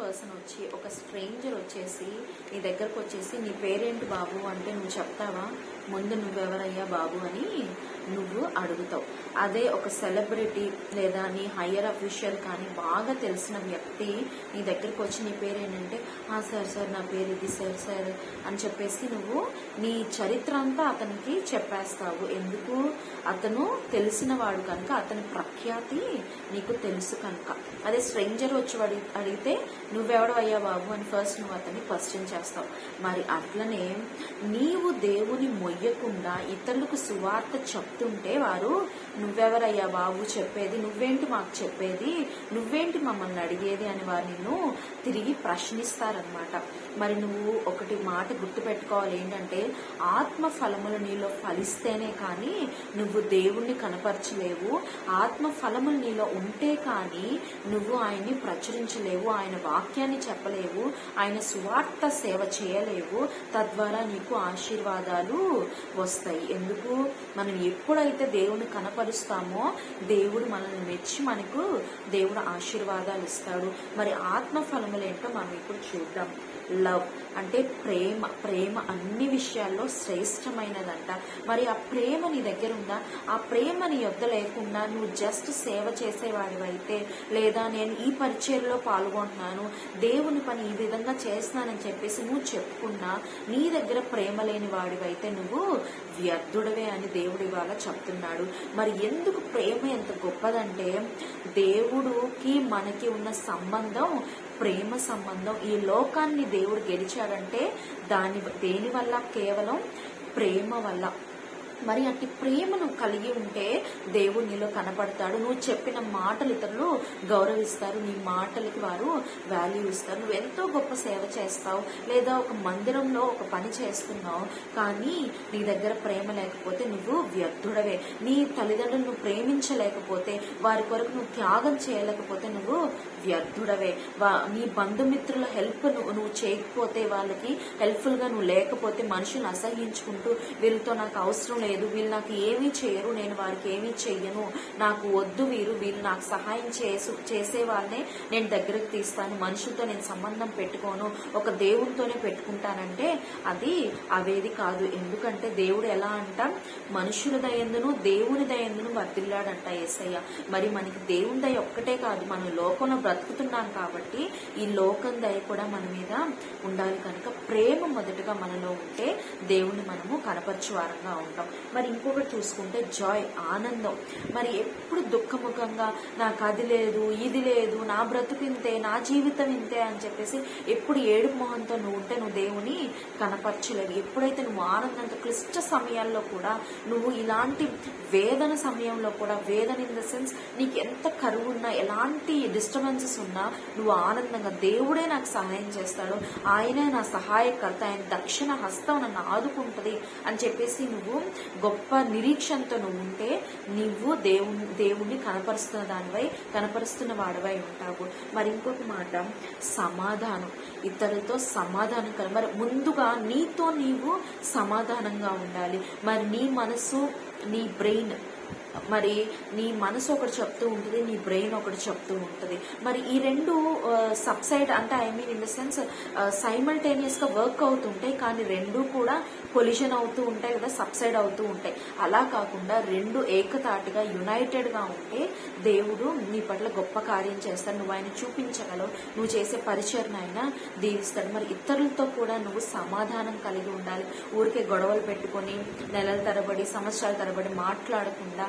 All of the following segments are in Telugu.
పర్సన్ వచ్చి, ఒక స్ట్రేంజర్ వచ్చేసి నీ దగ్గరకు వచ్చేసి నీ పేరేంటి బాబు అంటే నువ్వు చెప్తావా? ముందు నువ్వెవరయ్యా బాబు అని నువ్వు అడుగుతావు. అదే ఒక సెలబ్రిటీ లేదా నీ హయ్యర్ అఫీషియల్ కానీ బాగా తెలిసిన వ్యక్తి నీ దగ్గరికి వచ్చి నీ పేరేంటంటే సార్ నా పేరు ఇది సార్ అని చెప్పేసి నువ్వు నీ చరిత్ర అంతా అతనికి చెప్పేస్తావు. ఎందుకు? అతను తెలిసిన వాడు కనుక, అతని ప్రఖ్యాతి నీకు తెలుసు కనుక. అదే స్ట్రేంజర్ వచ్చి అడిగితే నువ్వెవడవయ్యా బాబు అని ఫస్ట్ నువ్వు అతన్ని క్వశ్చన్ చేస్తావు. మరి అట్లనే నీవు దేవుని మొయ్యకుండా ఇతరులకు సువార్త చెప్తుంటే వారు నువ్వెవరయ్యా బాబు చెప్పేది, నువ్వేంటి మాకు చెప్పేది, నువ్వేంటి మమ్మల్ని అడిగేది అని వారు నిన్ను తిరిగి ప్రశ్నిస్తారనమాట. మరి నువ్వు ఒకటి మాట గుర్తుపెట్టుకోవాలి, ఏంటంటే ఆత్మ ఫలములు నీలో ఫలిస్తేనే కానీ నువ్వు దేవుణ్ణి కనపరచలేవు. ఆత్మ ఫలములు నీలో ఉంటే కానీ నువ్వు ఆయన్ని ప్రచురించలేవు, ఆయన వాక్యాన్ని చెప్పలేవు, ఆయన సువార్త సేవ చేయలేవు. తద్వారా నీకు ఆశీర్వాదాలు వస్తాయి. ఎందుకు? మనం ఎప్పుడైతే దేవుని కనపరుస్తామో దేవుడు మనల్ని మెచ్చి మనకు దేవుడు ఆశీర్వాదాలు ఇస్తాడు. మరి ఆత్మ ఫలములేంటో మనం ఇప్పుడు చూద్దాం. లవ్ అంటే ప్రేమ. ప్రేమ అన్ని విషయాల్లో శ్రేష్టమైనదంట. మరి ఆ ప్రేమ నీ దగ్గర ఉందా? ఆ ప్రేమ నీ యొద్ద లేకుండా నువ్వు జస్ట్ సేవ చేసేవాడివైతే, లేదా నేను ఈ పరిచర్యలో పాల్గొంటున్నాను, దేవుని పని ఈ విధంగా చేస్తున్నానని చెప్పేసి నువ్వు చెప్పుకున్నా నీ దగ్గర ప్రేమ లేని వాడివైతే నువ్వు వ్యర్థుడవే అని దేవుడు ఇవాళ చెప్తున్నాడు. మరి ఎందుకు ప్రేమ ఎంత గొప్పదంటే దేవుడికి మనకి ఉన్న సంబంధం ప్రేమ సంబంధం. ఈ లోకాన్ని దేవుడు గెలిచాడంటే దేని వల్ల? కేవలం ప్రేమ వల్ల. మరి అట్టి ప్రేమను కలిగి ఉంటే దేవుడు నీలో కనపడతాడు. నువ్వు చెప్పిన మాటలు ఇతరులు గౌరవిస్తారు, నీ మాటలకి వారు వాల్యూ ఇస్తారు. నువ్వు ఎంతో గొప్ప సేవ చేస్తావు, లేదా ఒక మందిరంలో ఒక పని చేస్తున్నావు, కానీ నీ దగ్గర ప్రేమ లేకపోతే నువ్వు వ్యర్థుడవే. నీ తల్లిదండ్రులు నువ్వు ప్రేమించలేకపోతే, వారి కొరకు నువ్వు త్యాగం చేయలేకపోతే నువ్వు వ్యర్థుడవే. నీ బంధుమిత్రుల హెల్ప్ నువ్వు చేయకపోతే, వాళ్ళకి హెల్ప్ఫుల్ గా నువ్వు లేకపోతే, మనుషులను అసహించుకుంటూ వీళ్ళతో నాకు అవసరం లేదు, వీళ్ళు నాకు ఏమీ చేయరు, నేను వారికి ఏమీ చెయ్యను, నాకు వద్దు, వీళ్ళు నాకు సహాయం చేసే వాళ్ళనే నేను దగ్గరకు తీస్తాను, మనుషులతో నేను సంబంధం పెట్టుకోను, ఒక దేవునితోనే పెట్టుకుంటానంటే అది అవేది కాదు. ఎందుకంటే దేవుడు ఎలా అంట, మనుషుల దయందును దేవుని దయందును వర్తిల్లాడంట యేసయ్య. మరి మనకి దేవుని దయ ఒక్కటే కాదు, మనం లోకంలో బ్రతుకుతున్నాం కాబట్టి ఈ లోకం దయ కూడా మన మీద ఉండాలి. కనుక ప్రేమ మొదటగా మనలో ఉంటే దేవుణ్ణి మనము కనపరచు వారంగా ఉంటాం. మరి ఇంకొకటి చూసుకుంటే జాయ్, ఆనందం. మరి ఎప్పుడు దుఃఖముఖంగా నాకు అది లేదు, ఇది లేదు, నా బ్రతుకు ఇంతే, నా జీవితం ఇంతే అని చెప్పేసి ఎప్పుడు ఏడుపు మొహంతో నువ్వు ఉంటే నువ్వు దేవుని కనపరచలేవు. ఎప్పుడైతే నువ్వు ఆనందంతో క్లిష్ట సమయాల్లో కూడా, నువ్వు ఇలాంటి వేదన సమయంలో కూడా, వేదన ఇన్ ద సెన్స్ నీకు ఎంత కరువు ఉన్నా, ఎలాంటి డిస్టర్బెన్సెస్ ఉన్నా నువ్వు ఆనందంగా దేవుడే నాకు సహాయం చేస్తాడు, ఆయనే నా సహాయకర్త, ఆయన దక్షిణ హస్తం నన్ను ఆదుకుంటది అని చెప్పేసి నువ్వు గొప్ప నిరీక్షణతో నువ్వు ఉంటే నువ్వు దేవుణ్ణి కనపరుస్తున్న వాడివై ఉంటావు. మరి ఇంకొక మాట, సమాధానం. ఇతరులతో సమాధానం మరి ముందుగా నీతో నీవు సమాధానంగా ఉండాలి. మరి నీ మనసు, నీ బ్రెయిన్, మరి నీ మనసు ఒకటి చెప్తూ ఉంటుంది, నీ బ్రెయిన్ ఒకటి చెప్తూ ఉంటుంది. మరి ఈ రెండు సబ్సైడ్ అంటే ఇన్ ద సెన్స్ సైమల్టేనియస్ గా వర్క్ అవుతుంటాయి, కానీ రెండు కూడా కొలిజన్ అవుతూ ఉంటాయి కదా, సబ్సైడ్ అవుతూ ఉంటాయి. అలా కాకుండా రెండు ఏకతాటిగా యునైటెడ్ గా ఉంటే దేవుడు నీ పట్ల గొప్ప కార్యం చేస్తాడు. నువ్వు ఆయన చూపించగలవు, నువ్వు చేసే పరిచర్న ఆయన దీవిస్తాడు. మరి ఇతరులతో కూడా నువ్వు సమాధానం కలిగి ఉండాలి. ఊరికే గొడవలు పెట్టుకొని నెలల తరబడి, సంవత్సరాల తరబడి మాట్లాడకుండా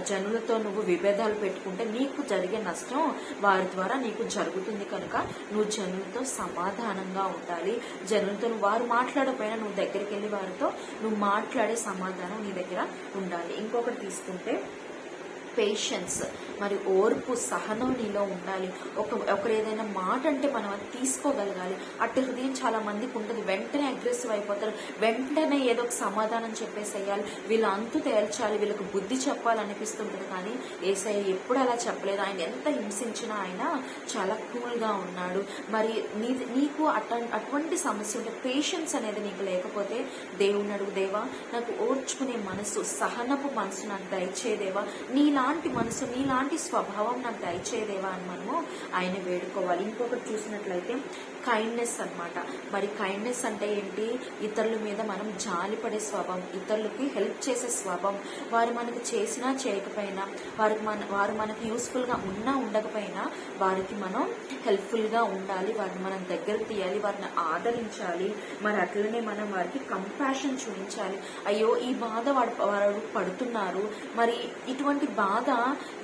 జనులతో నువ్వు విభేదాలు పెట్టుకుంటే నీకు జరిగే నష్టం వారి ద్వారా నీకు జరుగుతుంది. కనుక నువ్వు జనులతో సమాధానంగా ఉండాలి. జనులతో వారు మాట్లాడకపోయినా నువ్వు దగ్గరికి వెళ్ళి వారితో నువ్వు మాట్లాడే సమాధానం నీ దగ్గర ఉండాలి. ఇంకొకటి తీసుకుంటే పేషెన్స్, మరి ఓర్పు, సహనం నీలో ఉండాలి. ఒకరు ఏదైనా మాట అంటే మనం అది తీసుకోగలగాలి. అట్టి హృదయం చాలా మందికి ఉంటుంది. వెంటనే అగ్రెసివ్ అయిపోతారు, వెంటనే ఏదో ఒక సమాధానం చెప్పేసేయాలి, వీళ్ళు అంతు తేల్చాలి, వీళ్ళకి బుద్ధి చెప్పాలనిపిస్తుంటుంది. కానీ యేసయ్య ఎప్పుడు అలా చెప్పలేదు. ఆయన ఎంత హింసించినా ఆయన చాలా కూల్ గా ఉన్నాడు. మరి నీకు అటువంటి సమస్య ఉంటే, పేషెన్స్ అనేది నీకు లేకపోతే దేవుని అడుగు, దేవా నాకు ఓర్చుకునే మనసు, సహనపు మనసు నాకు దయచేదేవా, నీలాంటి మనసు, నీలాంటి ఇలాంటి స్వభావం నాకు దయచేదేవా అని మనము ఆయన వేడుకోవాలి. ఇంకొకటి చూసినట్లయితే కైండ్నెస్ అన్నమాట. మరి కైండ్నెస్ అంటే ఏంటి? ఇతరుల మీద మనం జాలిపడే స్వభావం, ఇతరులకి హెల్ప్ చేసే స్వభావం. వారు మనకి చేసినా చేయకపోయినా, వారు మనకి యూస్ఫుల్గా ఉన్నా ఉండకపోయినా వారికి మనం హెల్ప్ఫుల్గా ఉండాలి, వారిని మనం దగ్గర తీయాలి, వారిని ఆదరించాలి. మరి అట్లనే మనం వారికి కంపాషన్ చూపించాలి. అయ్యో ఈ బాధ వారు పడుతున్నారు, మరి ఇటువంటి బాధ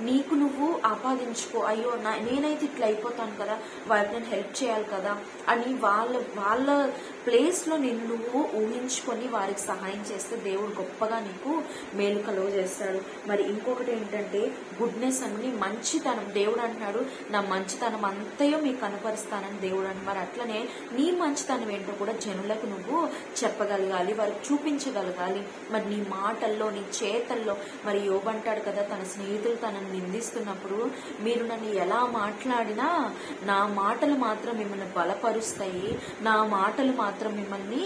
నీకు నువ్వు ఆపాదించుకో, అయ్యో నేనైతే ఇట్లా అయిపోతాను కదా, వారికి నేను హెల్ప్ చేయాలి కదా అని వాళ్ళ ప్లేస్లో నిన్ను నువ్వు ఊహించుకొని వారికి సహాయం చేస్తే దేవుడు గొప్పగా నీకు మేలు కలుగ చేస్తాడు. మరి ఇంకొకటి ఏంటంటే గుడ్నెస్ అని, మంచితనం. దేవుడు అంటున్నాడు నా మంచితనం అంతయో మీకు కనపరుస్తానని దేవుడు అంట. మరి అట్లనే నీ మంచితనం ఏంటో కూడా జనులకు నువ్వు చెప్పగలగాలి, వారికి చూపించగలగాలి. మరి నీ మాటల్లో, నీ చేతల్లో. మరి యోబు అంటాడు కదా, తన స్నేహితులు తనను నిందిస్తున్నప్పుడు మీరు నన్ను ఎలా మాట్లాడినా నా మాటలు మాత్రం మిమ్మల్ని బలపరుస్తాయి, నా మాటలు మాత్రం మిమ్మల్ని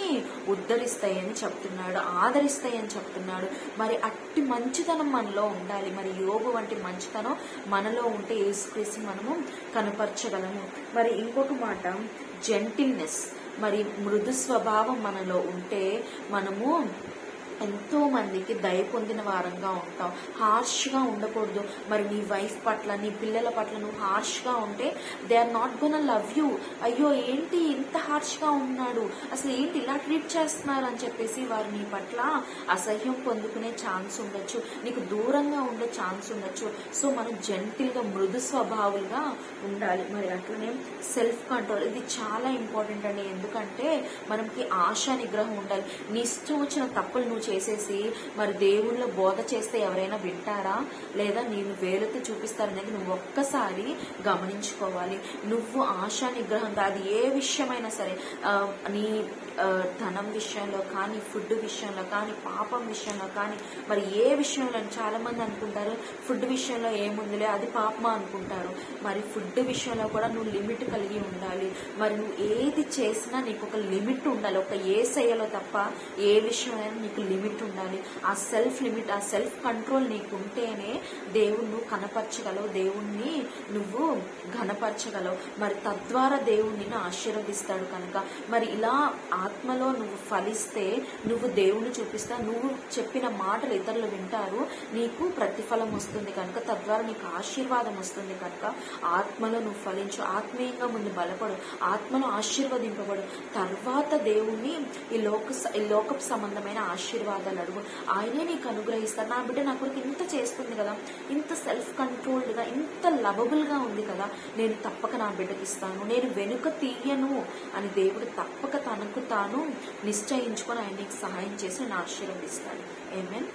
ఉద్ధరిస్తాయి అని చెప్తున్నాడు, ఆదరిస్తాయి అని చెప్తున్నాడు. మరి అట్టి మంచితనం మనలో ఉండాలి. మరి యోబు వంటి మంచితనం మనలో ఉంటే యేసుక్రీస్తుని మనము కనపరచగలము. మరి ఇంకొక మాట జెంటిల్నెస్. మరి మృదు స్వభావం మనలో ఉంటే మనము ఎంతో మందికి దయ పొందిన వారంగా ఉంటాం. హార్ష్గా ఉండకూడదు. మరి నీ వైఫ్ పట్ల, నీ పిల్లల పట్ల నువ్వు హార్ష్గా ఉంటే they are not gonna love you. అయ్యో ఏంటి ఇంత హార్ష్గా ఉన్నాడు, అసలు ఏంటి ఇలా ట్రీట్ చేస్తున్నారు అని చెప్పేసి వారు నీ పట్ల అసహ్యం పొందుకునే ఛాన్స్ ఉండొచ్చు, నీకు దూరంగా ఉండే ఛాన్స్ ఉండొచ్చు. సో మనం జెంటిల్గా, మృదు స్వభావులుగా ఉండాలి. మరి అట్లనే సెల్ఫ్ కంట్రోల్, ఇది చాలా ఇంపార్టెంట్ అండి. ఎందుకంటే మనకి ఆశా నిగ్రహం ఉండాలి. నీ ఇష్టం వచ్చిన తప్పులు నువ్వు చేసేసి మరి దేవుళ్ళ బోధ చేస్తే ఎవరైనా వింటారా, లేదా నేను వేలతో చూపిస్తారనేది నువ్వు ఒక్కసారి గమనించుకోవాలి. నువ్వు ఆశా నిగ్రహంగా, అది ఏ విషయమైనా సరే, నీ ధనం విషయంలో కానీ, ఫుడ్ విషయంలో కానీ, పాపం విషయంలో కానీ, మరి ఏ విషయంలో. చాలా మంది అనుకుంటారు ఫుడ్ విషయంలో ఏముందిలే అది పాపమా అనుకుంటారు. మరి ఫుడ్ విషయంలో కూడా నువ్వు లిమిట్ కలిగి ఉండాలి. మరి నువ్వు ఏది చేసినా నీకు ఒక లిమిట్ ఉండాలి. ఒక యేసయ్యలో తప్ప ఏ విషయంలో నీకు లిమిట్ ఉండాలి. ఆ సెల్ఫ్ లిమిట్, ఆ సెల్ఫ్ కంట్రోల్ నీకు ఉంటేనే దేవుణ్ణి నువ్వు కనపరచగలవు, దేవుణ్ణి నువ్వు ఘనపరచగలవు. మరి తద్వారా దేవుడు నిన్ను ఆశీర్వదిస్తాడు. కనుక మరి ఇలా ఆత్మలో నువ్వు ఫలిస్తే నువ్వు దేవుణ్ణి చూపిస్తా, నువ్వు చెప్పిన మాటలు ఇతరులు వింటారు, నీకు ప్రతిఫలం వస్తుంది కనుక, తద్వారా నీకు ఆశీర్వాదం వస్తుంది కనుక ఆత్మలో నువ్వు ఫలించు, ఆత్మీయంగా ముందు బలపడు, ఆత్మలో ఆశీర్వదింపబడు. తర్వాత దేవుణ్ణి ఈ లోకపు సంబంధమైన ఆశీర్వాదాలు అడుగు, ఆయనే నీకు అనుగ్రహిస్తాడు. నా బిడ్డ నా కొరకు ఇంత చేస్తుంది కదా, ఇంత సెల్ఫ్ కంట్రోల్డ్గా, ఇంత లవబుల్గా ఉంది కదా, నేను తప్పక నా బిడ్డకి ఇస్తాను, నేను వెనుక తీయను అని దేవుడు తప్పక తనకు తాను నిశ్చయించుకొని ఆయన నీకు సహాయం చేసి నేను ఆశీర్వదిస్తాను. ఆమేన్.